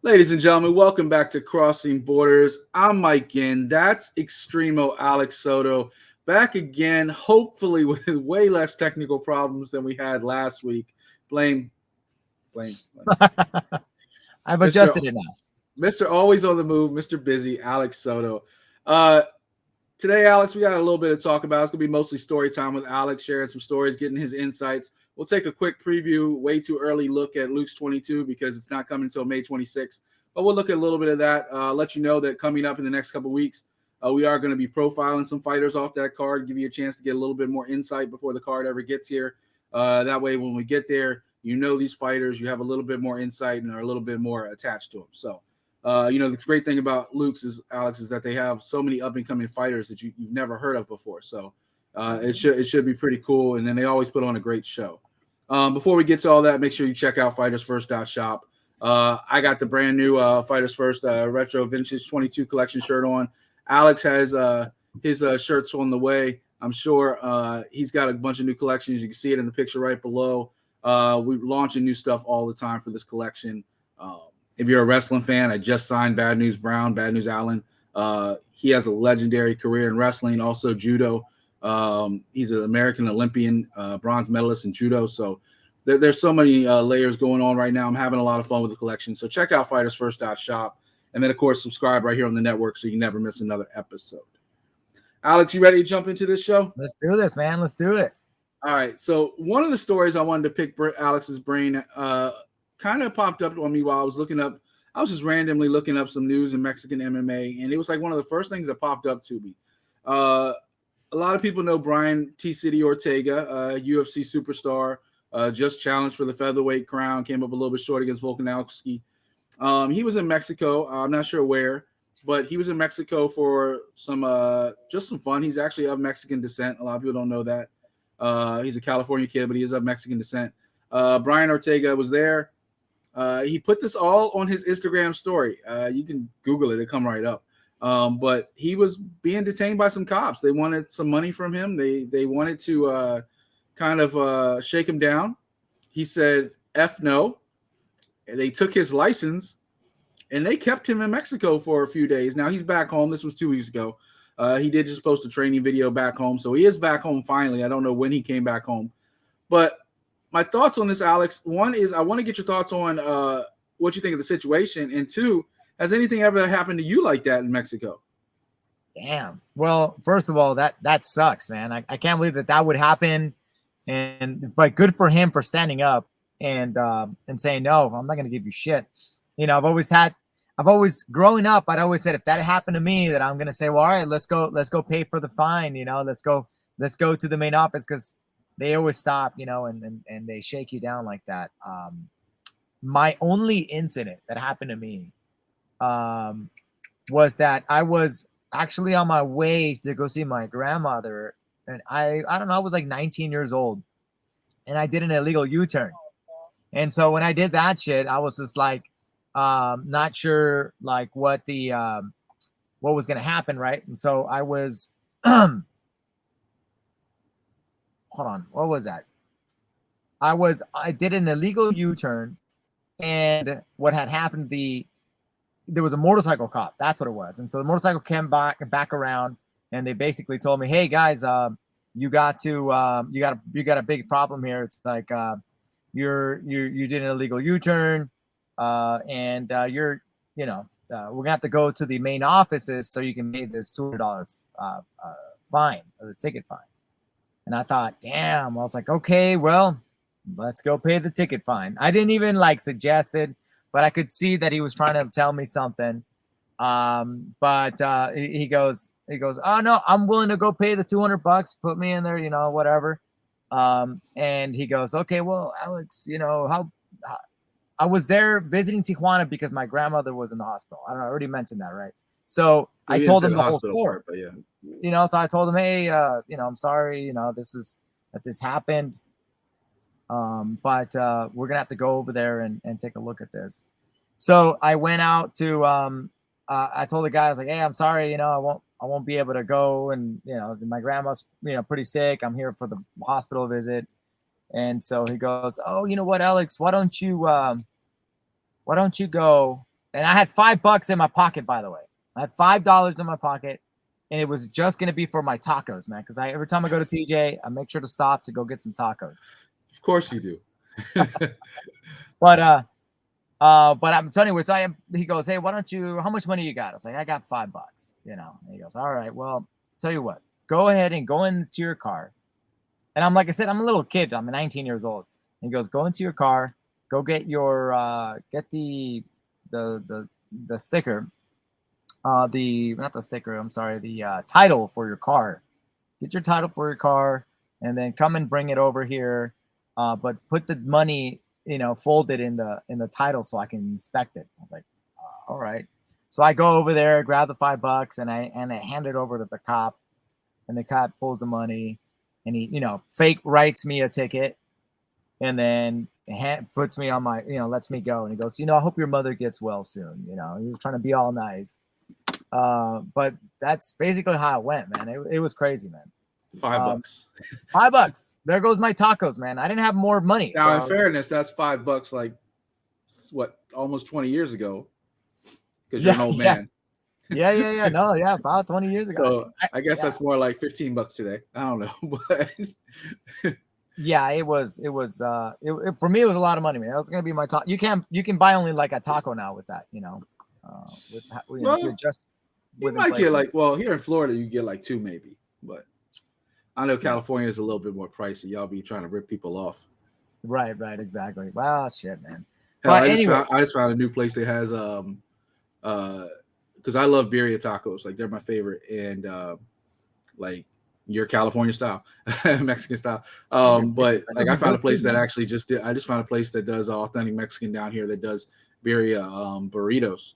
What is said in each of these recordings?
Ladies and gentlemen, welcome back to Crossing Borders. I'm Mike Ginn. That's Extremo Alex Soto. Back again, hopefully with way less technical problems than we had last week. Blame. I've Mr. adjusted it now. Mr. Always on the move, Mr. Busy, Alex Soto. Today, Alex, we got a little bit to talk about. It's going to be mostly story time with Alex, sharing some stories, getting his insights. We'll take a quick preview, way too early look at LUX 22 because it's not coming until May 26th. But we'll look at a little bit of that. Let you know that coming up in the next couple of weeks, we are going to be profiling some fighters off that card, give you a chance to get a little bit more insight before the card ever gets here. That way, when we get there, you know these fighters, you have a little bit more insight and are a little bit more attached to them. So, the great thing about LUX is, Alex, is that they have so many up-and-coming fighters that you've never heard of before. So it should be pretty cool. And then they always put on a great show. Before we get to all that, make sure you check out FightersFirst.shop. I got the brand new Fighters First Retro Vintage 22 collection shirt on. Alex has his shirts on the way. I'm sure he's got a bunch of new collections. You can see it in the picture right below. We're launching new stuff all the time for this collection. If you're a wrestling fan, I just signed Bad News Brown, Bad News Allen. He has a legendary career in wrestling, also judo. He's an American Olympian, bronze medalist in judo. So there's so many layers going on right now. I'm having a lot of fun with the collection. So check out FightersFirst.shop. And then, of course, subscribe right here on the network so you never miss another episode. Alex, you ready to jump into this show? Let's do this, man. Let's do it. All right. So one of the stories I wanted to pick Alex's brain kind of popped up on me while I was just randomly looking up some news in Mexican MMA, and it was like one of the first things that popped up to me. A lot of people know Brian T. City Ortega, UFC superstar, just challenged for the featherweight crown, came up a little bit short against Volkanovski. He was in Mexico. I'm not sure where, but he was in Mexico for just some fun. He's actually of Mexican descent. A lot of people don't know that. He's a California kid, but he is of Mexican descent. Brian Ortega was there. He put this all on his Instagram story. You can Google it. It'll come right up. But he was being detained by some cops. They wanted some money from him. They wanted to kind of shake him down. He said, F no. And they took his license, and they kept him in Mexico for a few days. Now he's back home. This was 2 weeks ago. He did just post a training video back home. So he is back home finally. I don't know when he came back home. But my thoughts on this, Alex, one is I want to get your thoughts on what you think of the situation. And two, has anything ever happened to you like that in Mexico? Damn. Well, first of all, that sucks, man. I can't believe that would happen. But good for him for standing up and saying, no, I'm not going to give you shit. You know, I've always growing up, I'd always said, if that happened to me, that I'm going to say, well, all right, let's go pay for the fine. You know, let's go to the main office, because they always stop, you know, and they shake you down like that. My only incident that happened to me was that I was actually on my way to go see my grandmother, and I don't know, I was like 19 years old, and I did an illegal U-turn. And so when I did that shit, I was just like, not sure like what was going to happen. Right. And so I was, hold on. What was that? I did an illegal U-turn, and what had happened, there was a motorcycle cop. That's what it was. And so the motorcycle came back around, and they basically told me, hey guys, you got a big problem here. It's like, you did an illegal U-turn, and we're gonna have to go to the main offices so you can pay this $200 fine, or the ticket fine. And I thought, damn. I was like, okay, well, let's go pay the ticket fine. I didn't even like suggest it, but I could see that he was trying to tell me something. But he goes, oh no, I'm willing to go pay the $200. Put me in there, you know, whatever. And he goes, okay, well, Alex, you know, how I was there visiting Tijuana because my grandmother was in the hospital. I already mentioned that, right? So I told him the whole story. But yeah. You know, so I told him, hey, you know, I'm sorry, you know, this happened. But we're gonna have to go over there and take a look at this. So I went out to I told the guy, I was like, hey, I'm sorry, you know, I won't be able to go, and you know, my grandma's, you know, pretty sick. I'm here for the hospital visit. And so he goes, oh, you know what, Alex, why don't you go and I had $5 in my pocket, by the way. I had $5 in my pocket, and it was just gonna be for my tacos, man. Because every time I go to TJ, I make sure to stop to go get some tacos. Of course you do. But I'm telling you, he goes, hey, why don't you? How much money you got? I was like, I got $5. You know. And he goes, all right, well, tell you what, go ahead and go into your car. And I'm like I said, I'm a little kid. I'm 19 years old. And he goes, go into your car, go get your get the sticker, not the sticker. I'm sorry, the title for your car. Get your title for your car, and then come and bring it over here. But put the money, folded in the title so I can inspect it. I was like, all right. So I go over there, grab the $5, and I hand it over to the cop, and the cop pulls the money, and he, fake writes me a ticket, and then puts me on my, lets me go. And he goes, I hope your mother gets well soon. He was trying to be all nice. But that's basically how it went, man. It was crazy, man. $5. $5. There goes my tacos, man. I didn't have more money. Now, in fairness, that's $5 like what, almost 20 years ago. Because you're an old man. Yeah. No, yeah, about 20 years ago. So I guess that's more like $15 today. I don't know. But yeah, it was for me, it was a lot of money, man. That was gonna be my taco. You can buy only like a taco now with that, you might get like, well, here in Florida you get like 2 maybe, but I know California is a little bit more pricey. Y'all be trying to rip people off. Right, exactly. Wow, shit, man. But anyway, I just found a new place that has because I love birria tacos, like they're my favorite, and like your California style, Mexican style. But like I found a place that actually I just found a place that does authentic Mexican down here that does birria burritos.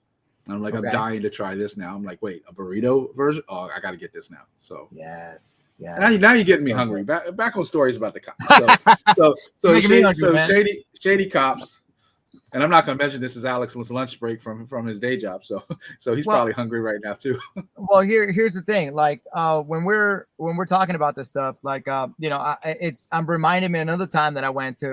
And I'm like, I'm dying to try this now. I'm like, wait, a burrito version? Oh, I got to get this now. So yes. Now you're getting me hungry. Back on stories about the cops. So shady cops. And I'm not going to mention this is Alex's lunch break from his day job. So he's probably hungry right now too. Well, here's the thing. Like when we're talking about this stuff, like I'm reminding me another time that I went to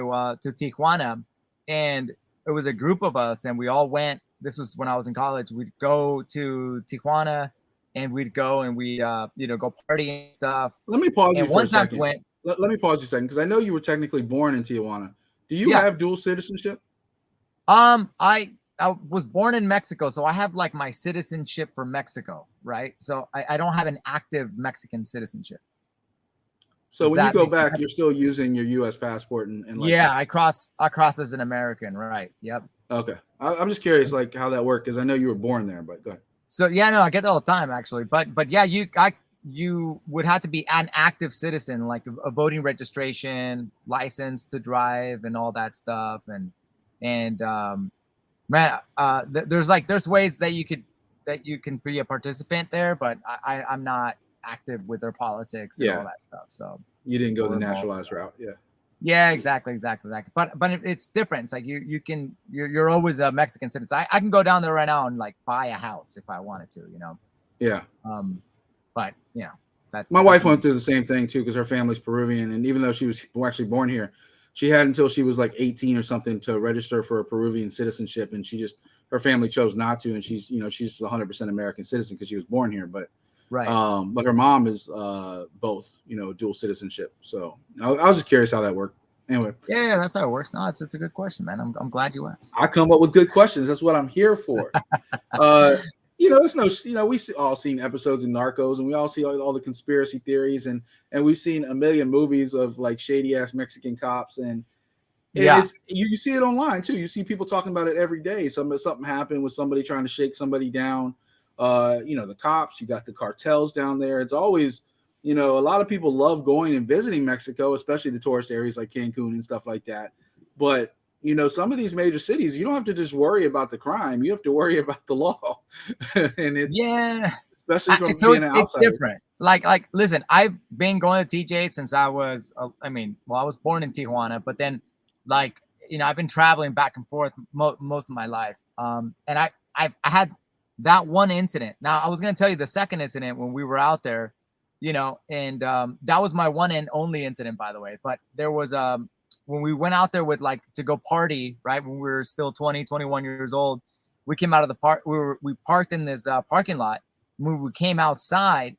Tijuana, and it was a group of us, and we all went. This was when I was in college. We'd go to Tijuana, and we'd go and we go party and stuff. Let me pause you for a second. Let me pause you a second because I know you were technically born in Tijuana. Do you have dual citizenship? I was born in Mexico, so I have like my citizenship for Mexico, right? So I don't have an active Mexican citizenship. So when you go back, you're still using your U.S. passport and like I cross as an American, right? Yep. Okay, I'm just curious, like how that worked because I know you were born there, but go ahead. So no, I get that all the time actually, but yeah, you would have to be an active citizen, like a voting registration, license to drive, and all that stuff, and there's ways that you can be a participant there, but I'm not active with their politics and all that stuff. So you didn't go the naturalized route, yeah, exactly. But it's different. It's like you're always a Mexican citizen. I can go down there right now and like buy a house if I wanted to, Yeah. But that's my wife went through the same thing too because her family's Peruvian, and even though she was actually born here, she had until she was like 18 or something to register for a Peruvian citizenship, and her family chose not to, and she's 100% American citizen because she was born here, but right. But her mom is both, dual citizenship. So I was just curious how that worked. Anyway, yeah, that's how it works. No, it's a good question, man. I'm glad you asked. I come up with good questions. That's what I'm here for. It's we've all seen episodes of Narcos, and we all see all the conspiracy theories, and we've seen a million movies of like shady ass Mexican cops, and you see it online too. You see people talking about it every day. Something happened with somebody trying to shake somebody down. The cops, you got the cartels down there. It's always, a lot of people love going and visiting Mexico, especially the tourist areas like Cancun and stuff like that. But some of these major cities, you don't have to just worry about the crime. You have to worry about the law. And it's especially from being an outsider. It's different. Like, listen, I've been going to TJ since I was, I was born in Tijuana, but then I've been traveling back and forth most of my life. And I had that one incident. Now I was going to tell you the second incident when we were out there, and that was my one and only incident, by the way. But there was when we went out there with to go party, right, when we were still 20, 21 years old, we came out of the park. We parked in this parking lot. When we came outside,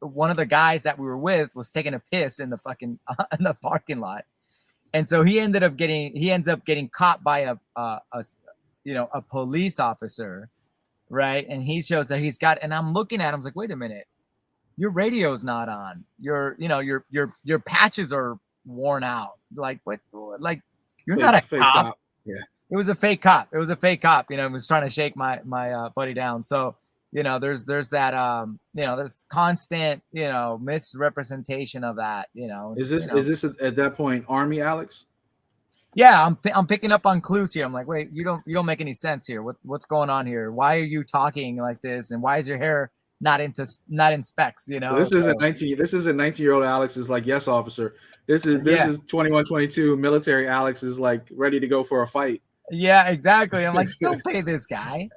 one of the guys that we were with was taking a piss in the fucking in the parking lot, and so he ends up getting caught by a police officer, right? And he shows that he's got, and I'm looking at him, I was like, wait a minute, your radio's not on. Your patches are worn out. Like what? Like you're not a fake cop. Yeah. It was a fake cop. It was a fake cop. Was trying to shake my buddy down. So there's that there's constant misrepresentation of that. Is this at that point Army, Alex? Yeah, I'm picking up on clues here. I'm like, wait, you don't make any sense here. What's going on here? Why are you talking like this? And why is your hair not in specs? So this isn't 19-year-old Alex is like, yes, officer. This is 21, 22 military Alex is like ready to go for a fight. Yeah, exactly. I'm like, don't pay this guy.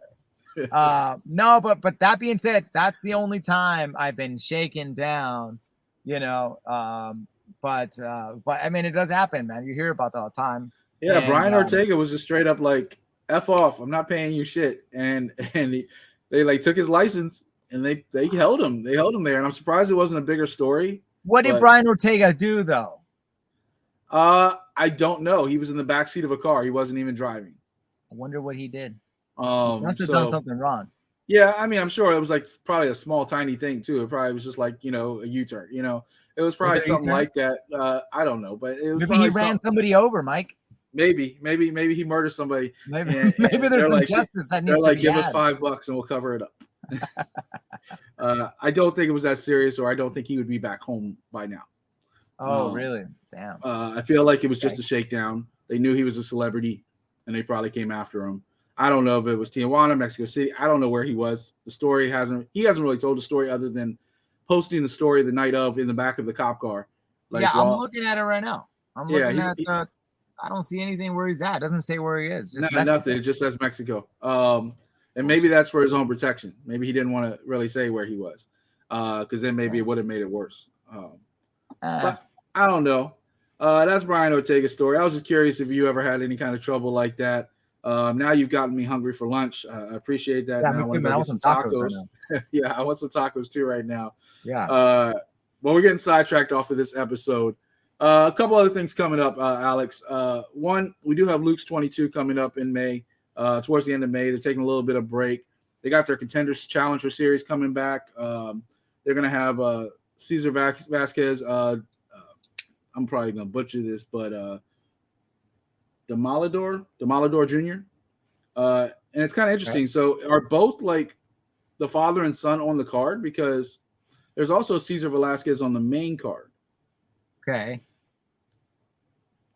No, but that being said, that's the only time I've been shaken down, But I mean, it does happen, man. You hear about that all the time. Yeah, and Brian Ortega was just straight up like, F off. I'm not paying you shit. And they like took his license and they held him. They held him there. And I'm surprised it wasn't a bigger story. What did Brian Ortega do though? I don't know. He was in the back seat of a car. He wasn't even driving. I wonder what he did. He must have done something wrong. Yeah, I mean, I'm sure it was like probably a small, tiny thing too. It probably was just like a U-turn. It was probably something like that. I don't know, but it was maybe he ran somebody over, Mike. Maybe he murdered somebody. Maybe there's some justice that needs to be give had. us $5 and we'll cover it up. I don't think it was that serious, or I don't think he would be back home by now. Oh, really? Damn. I feel like it was just a shakedown. They knew he was a celebrity, and they probably came after him. I don't know if it was Tijuana, Mexico City. I don't know where he was. He hasn't really told the story other than posting the story the night of in the back of the cop car. Like, yeah, I'm looking at it right now. I'm looking at I don't see anything where he's at. It doesn't say where he is. Just nothing. It just says Mexico. And maybe that's for his own protection. Maybe he didn't want to really say where he was, because then maybe it would have made it worse. But I don't know. That's Brian Ortega's story. I was just curious if you ever had any kind of trouble like that. Now you've gotten me hungry for lunch. I appreciate that. Yeah, me too, man. I want some tacos right now. Yeah, I want some tacos too right now. Yeah. Well, we're getting sidetracked off of this episode. A couple other things coming up, Alex. One, we do have LUX 22 coming up in May. Towards the end of May, they're taking a little bit of break. They got their Contenders Challenger Series coming back. They're going to have Cesar Vasquez. I'm probably going to butcher this, but Demolador Jr. And it's kind of interesting. Right. So are both like the father and son on the card? Because there's also Cesar Velasquez on the main card. Okay.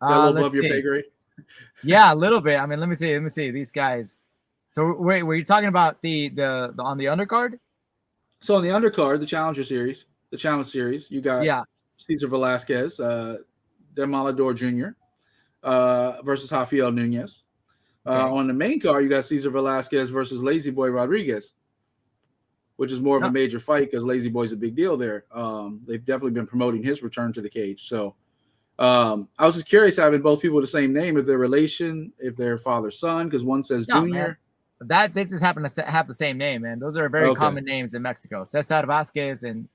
Is that a little above your pay grade? Yeah, a little bit. I mean, let me see these guys. So wait, were you talking about the on the undercard? So on the undercard, the Challenge Series, you got Cesar Velasquez, Demolador Jr. Versus Rafael Nunez. On the main card, you got Cesar Velasquez versus Lazy Boy Rodriguez, which is more of a major fight because Lazy Boy's a big deal there. They've definitely been promoting his return to the cage. So I was just curious, having both people with the same name, if they're relation, if they're father-son, because one says Junior. Man. They just happen to have the same name, man. Those are very common names in Mexico. Cesar Vasquez and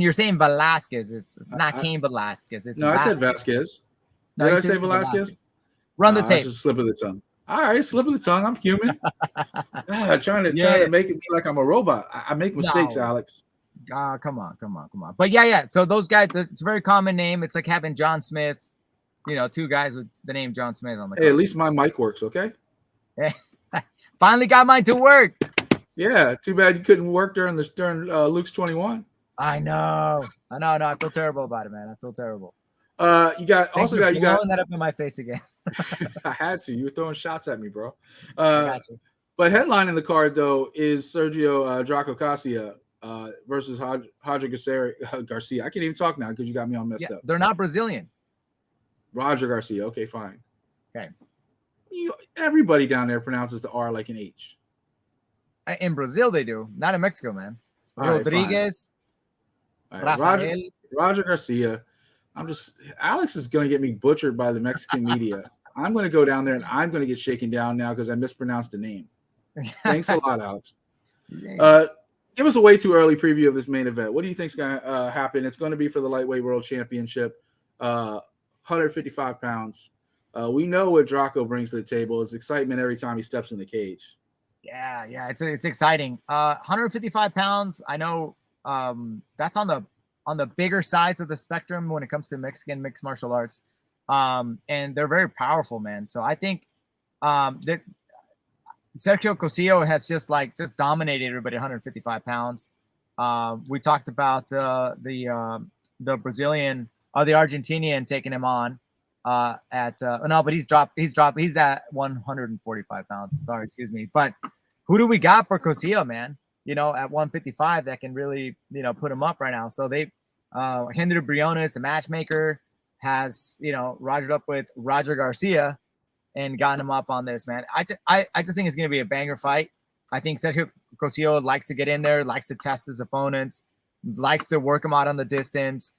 you're saying Velasquez. It's not Cain Velasquez. It's Vasquez. I said Vasquez. Did I say Velasquez? Run the tape. It's a slip of the tongue. All right, slip of the tongue. I'm human. Trying to make it be like I'm a robot. I make mistakes, Alex. Come on. But yeah. So those guys, it's a very common name. It's like having John Smith, two guys with the name John Smith on the Hey, at least my mic works, okay? Finally got mine to work. Yeah, too bad you couldn't work during LUX 21. I know. I feel terrible about it, man. I feel terrible. You got blowing that up in my face again. I had to. You were throwing shots at me, bro. But headlining the card though is Sergio Draco Garcia versus Roger Garcia. I can't even talk now because you got me all messed up. They're not Brazilian. Roger Garcia. Okay, fine. Okay. Everybody down there pronounces the R like an H. In Brazil, they do. Not in Mexico, man. Rodriguez. Roger Garcia. Alex is going to get me butchered by the Mexican media. I'm going to go down there and I'm going to get shaken down now because I mispronounced the name. Thanks a lot, Alex. Give us a way too early preview of this main event. What do you think's going to happen? It's going to be for the lightweight world championship, 155 pounds. We know what Draco brings to the table. It's excitement every time he steps in the cage. Yeah, it's exciting. 155 pounds. I know that's on the bigger sides of the spectrum when it comes to Mexican mixed martial arts. And they're very powerful, man. So I think that Sergio Cosillo has just dominated everybody 155 pounds. We talked about the Brazilian or the Argentinian taking him on but he's at 145 pounds. Sorry, excuse me. But who do we got for Cosillo, man? At 155 that can really, put him up right now. So they Henry Briones, the matchmaker, has, rogered up with Roger Garcia and gotten him up on this, man. I just think it's going to be a banger fight. I think Sergio Cosillo likes to get in there, likes to test his opponents, likes to work him out on the distance,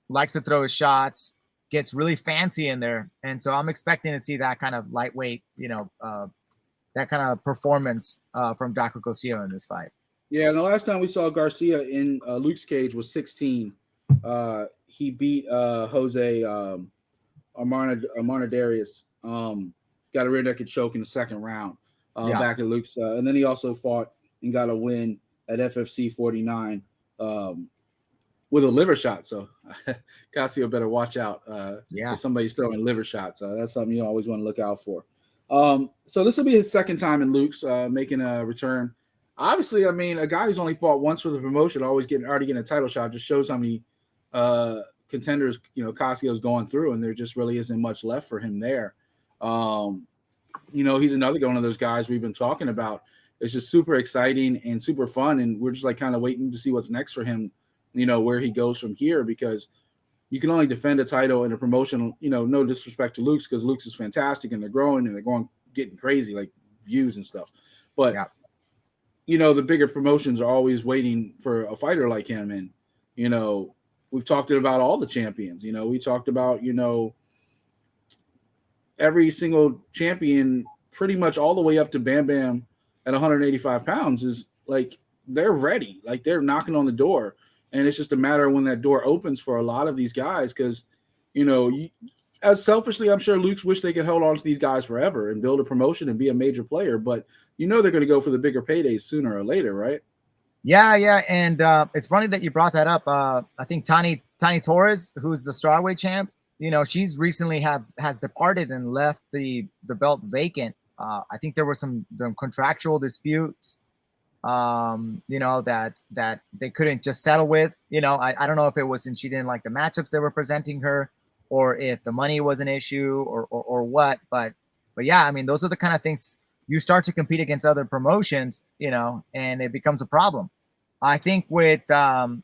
likes to throw his shots, gets really fancy in there. And so I'm expecting to see that kind of lightweight, that kind of performance from Draco Cosillo in this fight. Yeah, and the last time we saw Garcia in Luke's cage was 16. He beat Jose Armanadarius. Got a rear naked choke in the second round back at Luke's. And then he also fought and got a win at FFC 49 with a liver shot. So Cosillo better watch out if somebody's throwing liver shots. That's something you always want to look out for. So this will be his second time in Luke's making a return. Obviously, I mean, a guy who's only fought once for the promotion, already getting a title shot, just shows how many contenders, Cosillo's going through, and there just really isn't much left for him there. He's another one of those guys we've been talking about. It's just super exciting and super fun, and we're just kind of waiting to see what's next for him, where he goes from here, because you can only defend a title in a promotion, no disrespect to Luke's, because Luke's is fantastic and they're growing and they're getting crazy, like views and stuff. But the bigger promotions are always waiting for a fighter like him. And, we've talked about all the champions. We talked about, every single champion pretty much all the way up to Bam Bam at 185 pounds is like, they're ready. Like, they're knocking on the door. And it's just a matter of when that door opens for a lot of these guys. Because, as selfishly, I'm sure Luke's wish they could hold on to these guys forever and build a promotion and be a major player. But they're going to go for the bigger paydays sooner or later, right? Yeah. And it's funny that you brought that up. I think Tani Torres, who's the strawweight champ, she's recently has departed and left the belt vacant. I think there were some contractual disputes, that they couldn't just settle with. I don't know if it was since she didn't like the matchups they were presenting her, or if the money was an issue or what. But yeah, I mean, those are the kind of things. You start to compete against other promotions, and it becomes a problem. I think with Draco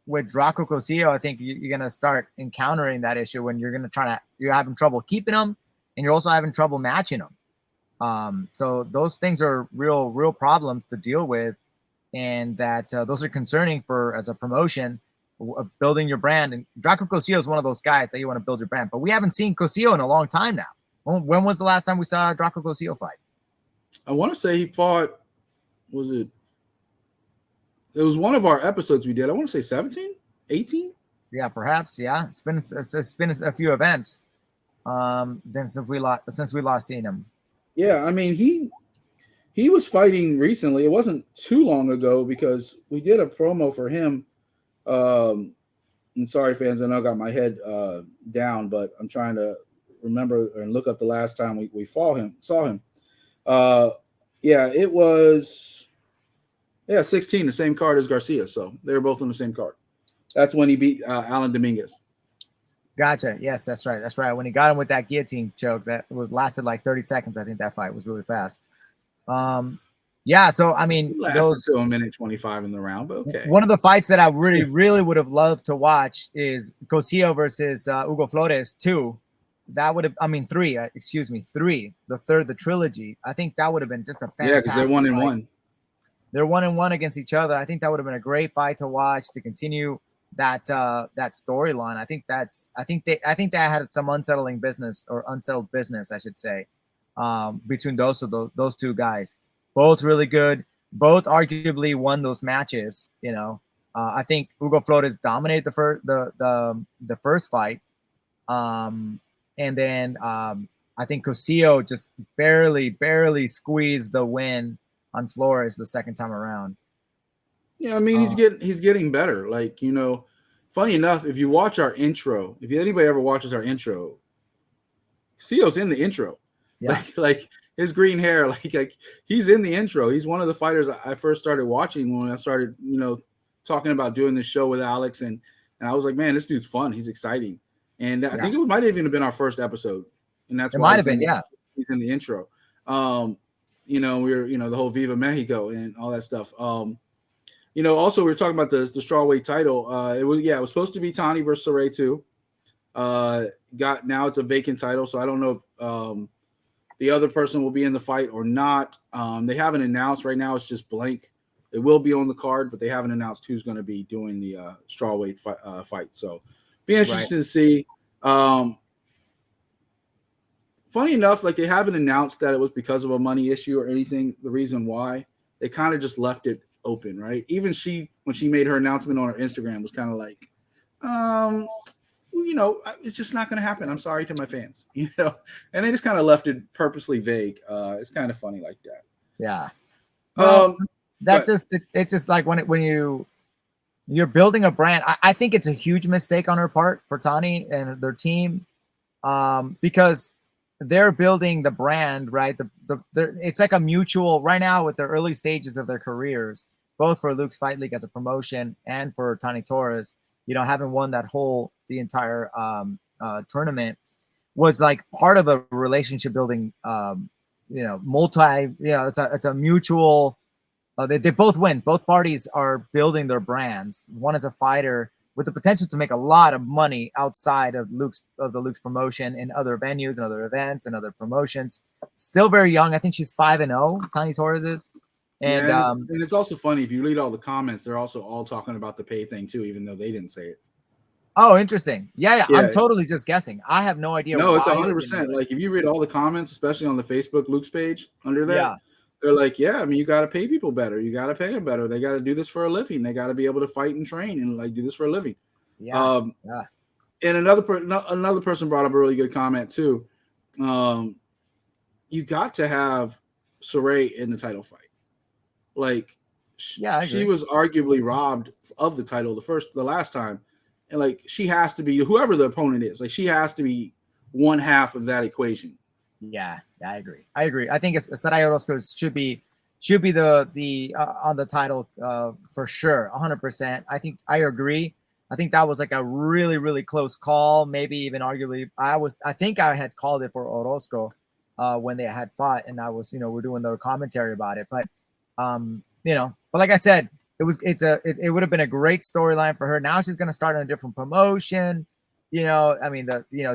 Cosillo, I think you're going to start encountering that issue when you're having trouble keeping them, and you're also having trouble matching them. So those things are real problems to deal with, and that those are concerning as a promotion of building your brand. And Draco Cosillo is one of those guys that you want to build your brand, but we haven't seen Cosillo in a long time now. When was the last time we saw a Draco Cosillo fight? I want to say he fought, it was one of our episodes we did. I want to say 17, 18. Yeah, perhaps. Yeah. It's been a few events since we last seen him. Yeah. I mean, he was fighting recently. It wasn't too long ago, because we did a promo for him. And sorry, fans, I know I got my head down, but I'm trying to remember and look up the last time we saw him. It was 16, the same card as Garcia. So they were both on the same card. That's when he beat Alan Dominguez. Gotcha. Yes, that's right. That's right. When he got him with that guillotine choke, that lasted like 30 seconds. I think that fight was really fast. So I mean, those to a minute 25 in the round, but okay. One of the fights that I really would have loved to watch is Cosillo versus Hugo Flores 2. That would have, three. The third, the trilogy. I think that would have been just a fantastic. Yeah, because they're 1-1. They're 1-1 against each other. I think that would have been a great fight to watch, to continue that storyline. I think they had some unsettled business, I should say, between those two guys. Both really good. Both arguably won those matches. I think Hugo Flores dominated the first fight, and then I think Cosillo just barely squeezed the win on Flores the second time around. Yeah, I mean he's getting better. Like, funny enough, if you watch our intro, if anybody ever watches our intro, Cosillo's in the intro. Yeah. Like his green hair, like he's in the intro. He's one of the fighters I first started watching when I started, talking about doing this show with Alex, and I was like, man, this dude's fun. He's exciting. And I think it might have even been our first episode. And that's why he's in the intro. We were, the whole Viva Mexico and all that stuff. Also we were talking about the strawweight title. It was supposed to be Tani versus Saray too. Now it's a vacant title, so I don't know if the other person will be in the fight or not. They haven't announced right now. It's just blank. It will be on the card, but they haven't announced who's going to be doing the strawweight fight. So be interesting to see. Funny enough, like they haven't announced that it was because of a money issue or anything. The reason why they kind of just left it open, right? Even when she made her announcement on her Instagram, was kind of like, it's just not going to happen. I'm sorry to my fans, and they just kind of left it purposely vague. It's kind of funny like that. Yeah. Well, it's just like when you're building a brand. I think it's a huge mistake on her part for Tani and their team, because they're building the brand, right? It's like a mutual right now with the early stages of their careers, both for LUX Fight League as a promotion and for Tani Torres. Having won the entire tournament was like part of a relationship building. It's a mutual. They both win. Both parties are building their brands. One is a fighter with the potential to make a lot of money outside of the LUX promotion in other venues and other events and other promotions. Still very young. I think she's 5-0. Tani Torres is. And, and it's also funny if you read all the comments, they're also all talking about the pay thing too, even though they didn't say it. Oh, interesting. Yeah. I'm totally just guessing. I have no idea. No, it's 100%. Like if you read all the comments, especially on the Facebook LUX page under that, they're like, yeah, I mean, you got to pay people better. You got to pay them better. They got to do this for a living. They got to be able to fight and train and like do this for a living. Yeah. And another person brought up a really good comment too. You got to have Saray in the title fight. Like, she was arguably robbed of the title the last time, and like she has to be, whoever the opponent is, like she has to be one half of that equation. Yeah, I agree. I think Saray Orozco should be the on the title for sure, 100%. I agree. I think that was like a really, really close call. Maybe even arguably, I think I had called it for Orozco when they had fought, and I was, we're doing the commentary about it. But but like I said, it would have been a great storyline for her. Now she's going to start on a different promotion. I mean,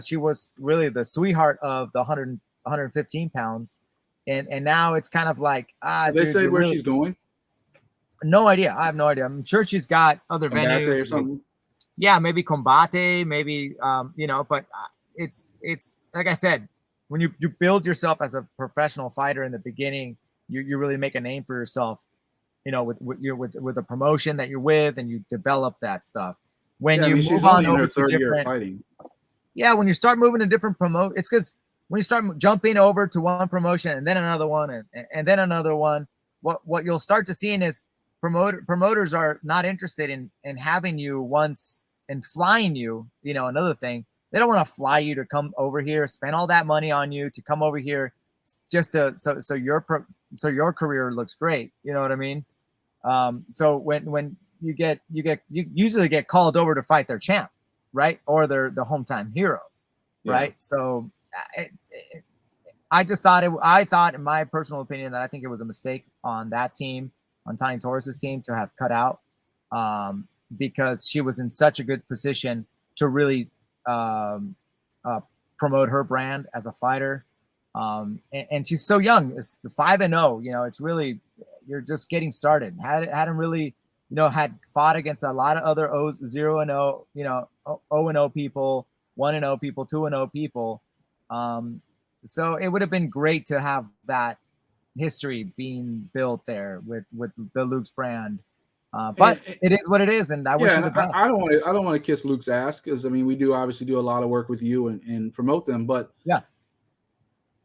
she was really the sweetheart of the 115 pounds. And now it's kind of like, they say where she's going. No idea. I have no idea. I'm sure she's got other venues or something. Yeah, maybe Combate, maybe but it's like I said, when you build yourself as a professional fighter in the beginning, you really make a name for yourself, with the promotion that you're with, and you develop that stuff. When you move on over to different fighting. Yeah, when you start moving to different it's because when you start jumping over to one promotion and then another one and then another one, what you'll start to see is promoters are not interested in having you once and flying you. Another thing, they don't want to fly you to come over here, spend all that money on you to come over here just so your career looks great. You know what I mean? So when you usually get called over to fight their champ, right? Or the hometown hero, right? Yeah. So I thought in my personal opinion that I think it was a mistake on that team, on Tani Torres' team, to have cut out, because she was in such a good position to really promote her brand as a fighter. And she's so young. It's the 5-0, it's really, you're just getting started. Hadn't really had fought against a lot of other 0-0, 0-0 people, 1-0 people, 2-0 people. So it would have been great to have that history being built there with the LUX brand. But it is what it is, and I wish you the best. I don't want to kiss Luke's ass, because I mean, we do obviously do a lot of work with you and promote them, but yeah,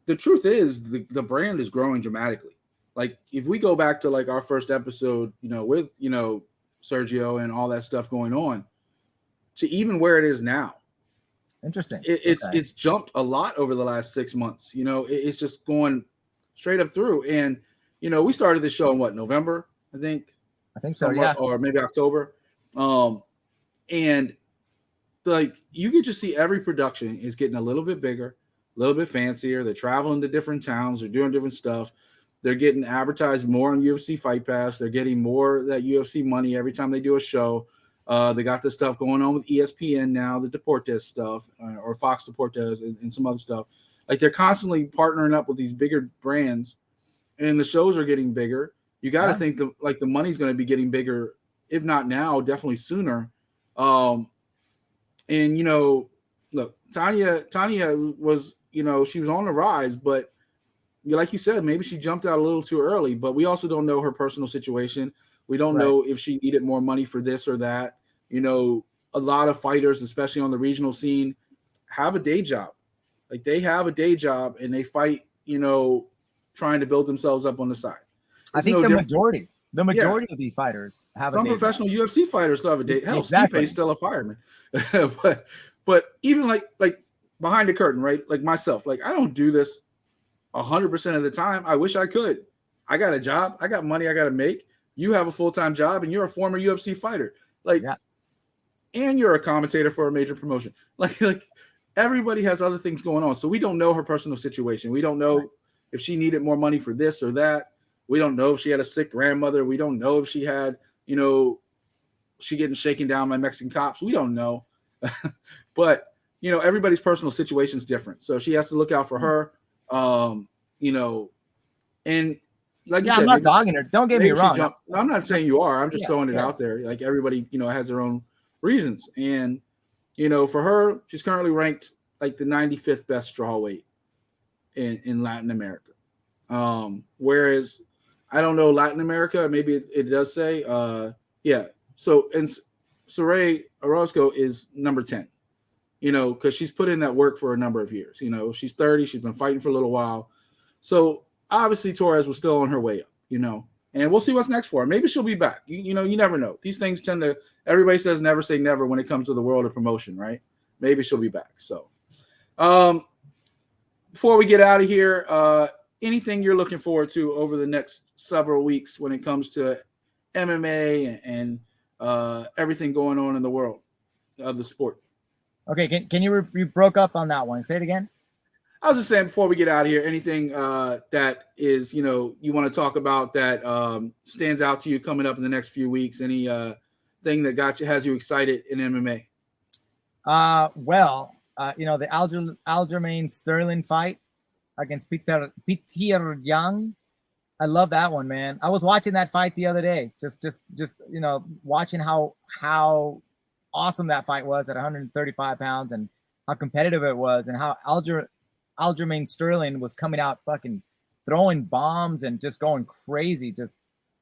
the truth is the brand is growing dramatically. Like, if we go back to like our first episode, with Sergio and all that stuff going on, to even where it is now. Interesting. It's jumped a lot over the last 6 months. It's just going straight up through. And we started this show in November, I think so, yeah, or maybe October. And like, you can just see every production is getting a little bit bigger, a little bit fancier. They're traveling to different towns, they're doing different stuff. They're getting advertised more on UFC Fight Pass. They're getting more of that UFC money every time they do a show. They got this stuff going on with ESPN now, the Deportes stuff, or Fox Deportes, and some other stuff. Like, they're constantly partnering up with these bigger brands, and the shows are getting bigger. You got to think the money's going to be getting bigger, if not now, definitely sooner. And look, Tanya was, she was on the rise, but like you said, maybe she jumped out a little too early. But we also don't know her personal situation. We don't know if she needed more money for this or that. A lot of fighters, especially on the regional scene, have a day job. Like, they have a day job and they fight, trying to build themselves up on the side. I think the majority of these fighters have some a day professional job. UFC fighters still have a day. Hell, exactly. Stipe's still a fireman. but even like behind the curtain, right? Like myself, like, I don't do this 100% of the time. I wish I could. I got a job. I got money I got to make. You have a full-time job, and you're a former UFC fighter. Like, and you're a commentator for a major promotion. Like everybody has other things going on. So we don't know her personal situation. We don't know if she needed more money for this or that. We don't know if she had a sick grandmother. We don't know if she had, she getting shaken down by Mexican cops. We don't know. But, everybody's personal situation is different. So she has to look out for her. And like you said, I'm not dogging her. Don't get me wrong. I'm not saying you are. I'm just throwing it out there. Like, everybody, has their own reasons. And, for her, she's currently ranked like the 95th best strawweight in Latin America. Whereas, I don't know, Latin America, maybe it does say, So, and Saray Orozco is number 10, because she's put in that work for a number of years. She's 30. She's been fighting for a little while. So, obviously, Torres was still on her way up, and we'll see what's next for her. Maybe she'll be back. You never know. These things tend to, everybody says never say never when it comes to the world of promotion, right? Maybe she'll be back. So, before we get out of here, anything you're looking forward to over the next several weeks when it comes to MMA and everything going on in the world of the sport? Okay, can you broke up on that one? Say it again. I was just saying, before we get out of here, anything that is, you want to talk about that stands out to you coming up in the next few weeks? Any thing that has you excited in MMA? The Aljamain Sterling fight against Peter Young. I love that one, man. I was watching that fight the other day. Just watching how awesome that fight was at 135 pounds and how competitive it was, and how Aljamain Sterling was coming out fucking throwing bombs and just going crazy,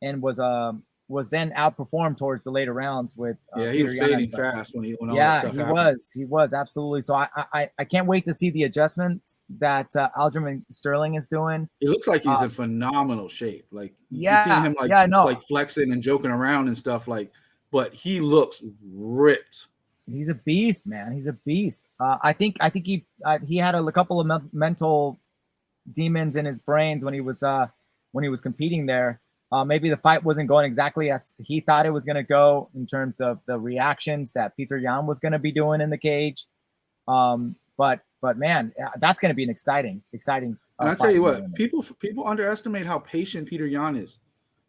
and was then outperformed towards the later rounds with he was fading fast when all that stuff happened. He was absolutely. So I can't wait to see the adjustments that Aljamain Sterling is doing. It looks like he's in phenomenal shape. Like, you see him like flexing and joking around and stuff, but he looks ripped. He's a beast, man. He's a beast. I think he had a couple of mental demons in his brains when he was competing there. Maybe the fight wasn't going exactly as he thought it was going to go in terms of the reactions that Peter Yan was going to be doing in the cage. But man, that's going to be an exciting. And I tell you what, people underestimate how patient Peter Yan is.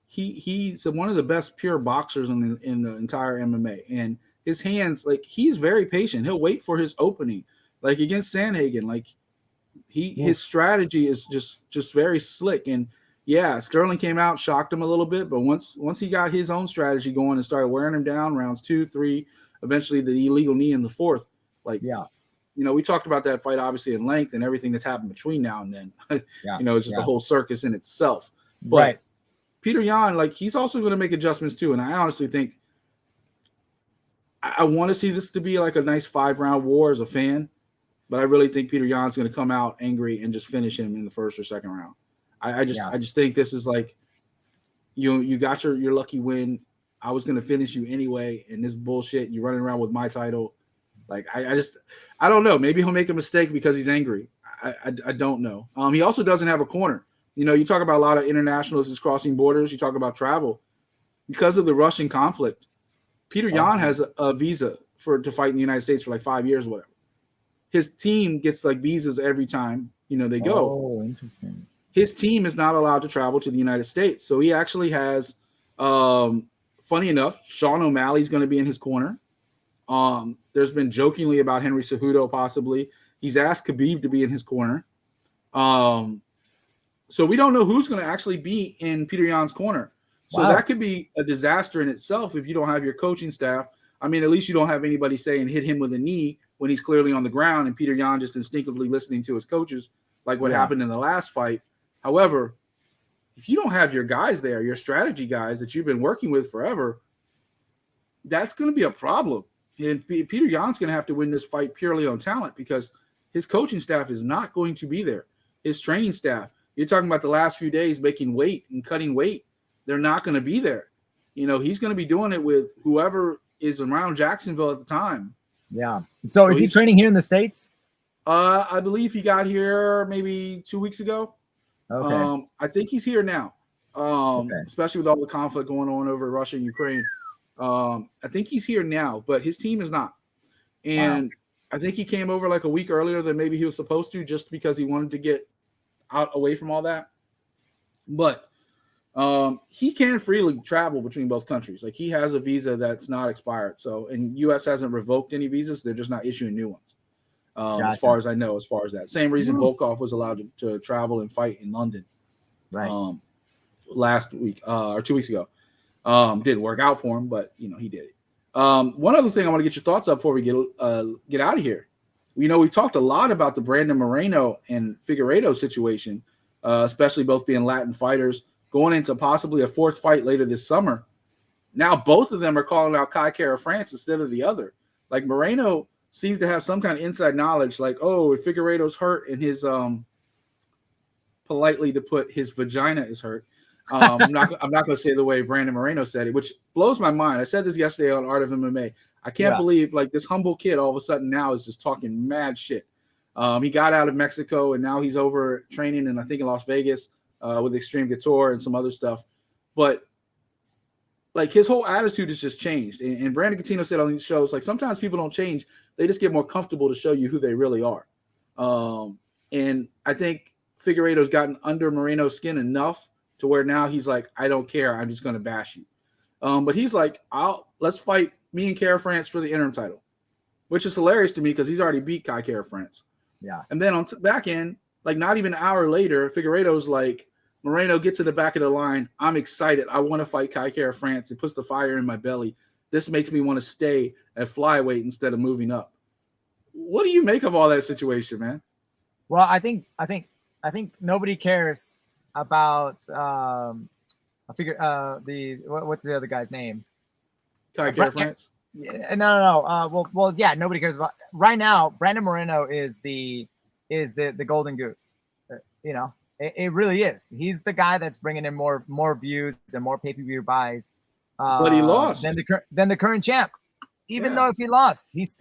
He's one of the best pure boxers in the entire MMA, and his hands, he's very patient. He'll wait for his opening, like against Sandhagen. His strategy is just very slick. And Yeah, Sterling came out, shocked him a little bit, but once he got his own strategy going and started wearing him down, rounds 2, 3, eventually the illegal knee in the fourth. Like, Yeah. We talked about that fight obviously in length and everything that's happened between now and then. Yeah. It's just a whole circus in itself. But Right. Peter Yan, like, he's also going to make adjustments too, and I honestly think I want to see this to be like a nice 5-round war as a fan, but I really think Peter Yan's going to come out angry and just finish him in the first or second round. I just think this is like you got your lucky win. I was going to finish you anyway, and this bullshit. You're running around with my title. Like I don't know. Maybe he'll make a mistake because he's angry. I don't know. He also doesn't have a corner. You talk about a lot of internationals crossing borders. You talk about travel because of the Russian conflict. Peter Yan has a visa to fight in the United States for like 5 years or whatever. His team gets like visas every time they go. Oh, interesting. His team is not allowed to travel to the United States. So he actually has, funny enough, Sean O'Malley's going to be in his corner. There's been jokingly about Henry Cejudo possibly. He's asked Khabib to be in his corner. So we don't know who's going to actually be in Peter Yan's corner. So that could be a disaster in itself if you don't have your coaching staff. I mean, at least you don't have anybody saying hit him with a knee when he's clearly on the ground and Peter Yan just instinctively listening to his coaches like what happened in the last fight. However, if you don't have your guys there, your strategy guys that you've been working with forever, that's going to be a problem. And Peter Yan's going to have to win this fight purely on talent because his coaching staff is not going to be there. His training staff, you're talking about the last few days making weight and cutting weight. They're not going to be there. He's going to be doing it with whoever is around Jacksonville at the time. Yeah. So is he training here in the States? I believe he got here maybe 2 weeks ago. Okay. I think he's here now, especially with all the conflict going on over Russia and Ukraine. I think he's here now, but his team is not. And I think he came over like a week earlier than maybe he was supposed to just because he wanted to get out away from all that. But he can freely travel between both countries. Like he has a visa that's not expired. So, and U.S. hasn't revoked any visas. They're just not issuing new ones. Gotcha. As far as I know, as far as that. Same reason Volkov was allowed to travel and fight in London. Right. Last week or 2 weeks ago. Didn't work out for him, but he did it. One other thing I want to get your thoughts up before we get out of here. We've talked a lot about the Brandon Moreno and Figueiredo situation, especially both being Latin fighters going into possibly a fourth fight later this summer. Now both of them are calling out Kai Kara France instead of the other. Like Moreno seems to have some kind of inside knowledge, like, oh, if Figueiredo's hurt and his politely to put, his vagina is hurt. I'm not going to say the way Brandon Moreno said it, which blows my mind. I said this yesterday on Art of MMA. I can't believe like this humble kid all of a sudden now is just talking mad shit. He got out of Mexico and now he's over training in, I think, in Las Vegas with Extreme Couture and some other stuff. But like his whole attitude has just changed. And Brandon Coutinho said on these shows, like sometimes people don't change. They just get more comfortable to show you who they really are. And I think Figueiredo's gotten under Moreno's skin enough to where now he's like, I don't care. I'm just going to bash you. But he's like, let's fight me and Kara France for the interim title, which is hilarious to me because he's already beat Kai Kara France. Yeah. And then on back end, like not even an hour later, Figueiredo's like, Moreno, get to the back of the line. I'm excited. I want to fight Kai Kara France. It puts the fire in my belly. This makes me want to stay at flyweight instead of moving up. What do you make of all that situation, man? Well, I think nobody cares about I figure what's the other guy's name? Kai Kara France? No. Well, yeah, nobody cares about right now. Brandon Moreno is the golden goose. It really is. He's the guy that's bringing in more views and more pay-per-view buys. But he lost. Than the current champ. Even though if he lost, he's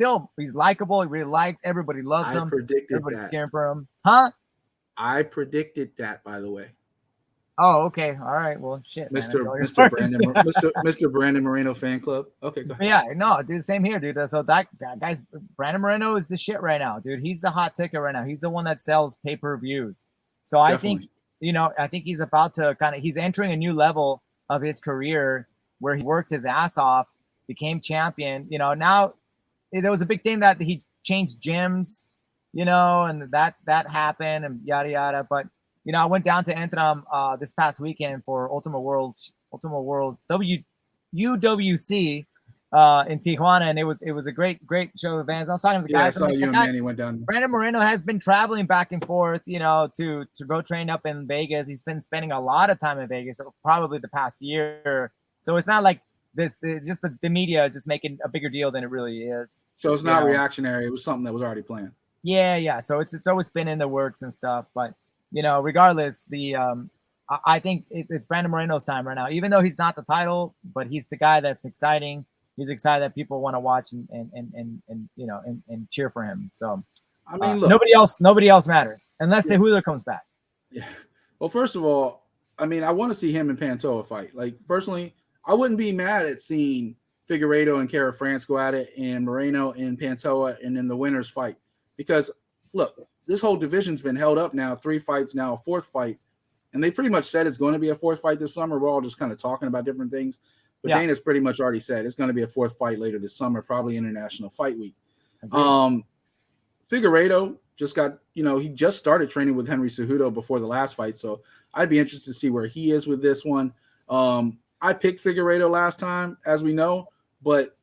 likable. He really likes. Everybody loves him. Everybody's cheering for him. Huh? I predicted that, by the way. Oh, okay. All right. Well, shit, Mr. Brandon Moreno fan club. Okay, go ahead. Yeah, no, dude, same here, dude. So that guy's Brandon Moreno is the shit right now, dude. He's the hot ticket right now. He's the one that sells pay-per-views. So definitely. I think he's about to he's entering a new level of his career where he worked his ass off, became champion. Now there was a big thing that he changed gyms, and that happened and yada yada. But You know, I went down to Antrim this past weekend for Ultimate World UWC in Tijuana, and it was a great show of events. I was talking to the guys. I saw you and Manny went down. Brandon Moreno has been traveling back and forth, you know, to go train up in Vegas. He's been spending a lot of time in Vegas, probably the past year. So it's not like this, it's just the media just making a bigger deal than it really is. So it's not reactionary. It was something that was already planned. Yeah. So it's always been in the works and stuff. But, you know, regardless, I think it's Brandon Moreno's time right now, even though he's not the title, but he's the guy that's exciting. He's excited that people want to watch and you know, and cheer for him. So, I mean, look, nobody else matters unless Cejudo comes back. Yeah. Well, first of all, I mean, I want to see him and Pantoja fight. Like, personally, I wouldn't be mad at seeing Figueiredo and Kara France go at it, and Moreno and Pantoja, and then the winners fight. Because, look, this whole division's been held up now. 3 fights, now a 4th fight. And they pretty much said it's going to be a 4th fight this summer. We're all just kind of talking about different things. But Dana's pretty much already said it's going to be a 4th fight later this summer, probably International Fight Week. Figueiredo just got, you know, he just started training with Henry Cejudo before the last fight. So I'd be interested to see where he is with this one. I picked Figueiredo last time, as we know, but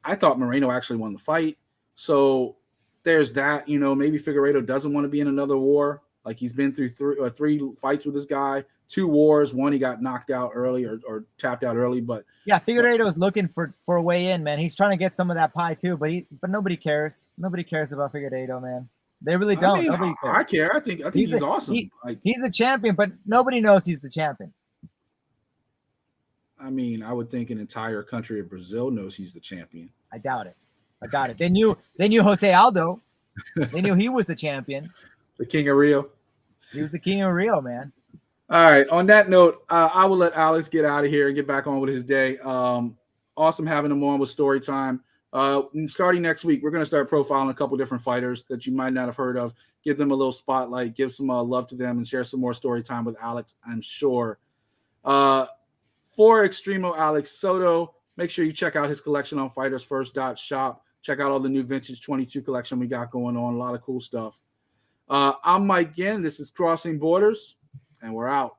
I thought Moreno actually won the fight. So there's that, you know, maybe Figueiredo doesn't want to be in another war. Like, he's been through 3 fights with this guy, 2 wars. One, he got knocked out early or tapped out early. But yeah, Figueiredo is looking for a way in, man. He's trying to get some of that pie too, but nobody cares. Nobody cares about Figueiredo, man. They really don't. I mean, nobody cares. I care. I think he's awesome. He's the champion, but nobody knows he's the champion. I mean, I would think an entire country of Brazil knows he's the champion. I doubt it. They knew Jose Aldo. They knew he was the champion. The King of Rio. He was the King of Rio, man. All right. On that note, I will let Alex get out of here and get back on with his day. Awesome having him on with Story Time. Starting next week, we're going to start profiling a couple different fighters that you might not have heard of. Give them a little spotlight, give some love to them, and share some more story time with Alex, I'm sure. For Extremo Alex Soto, make sure you check out his collection on FightersFirst.shop. Check out all the new Vintage 22 collection we got going on. A lot of cool stuff. I'm Mike Ginn. This is Crossing Borders, and we're out.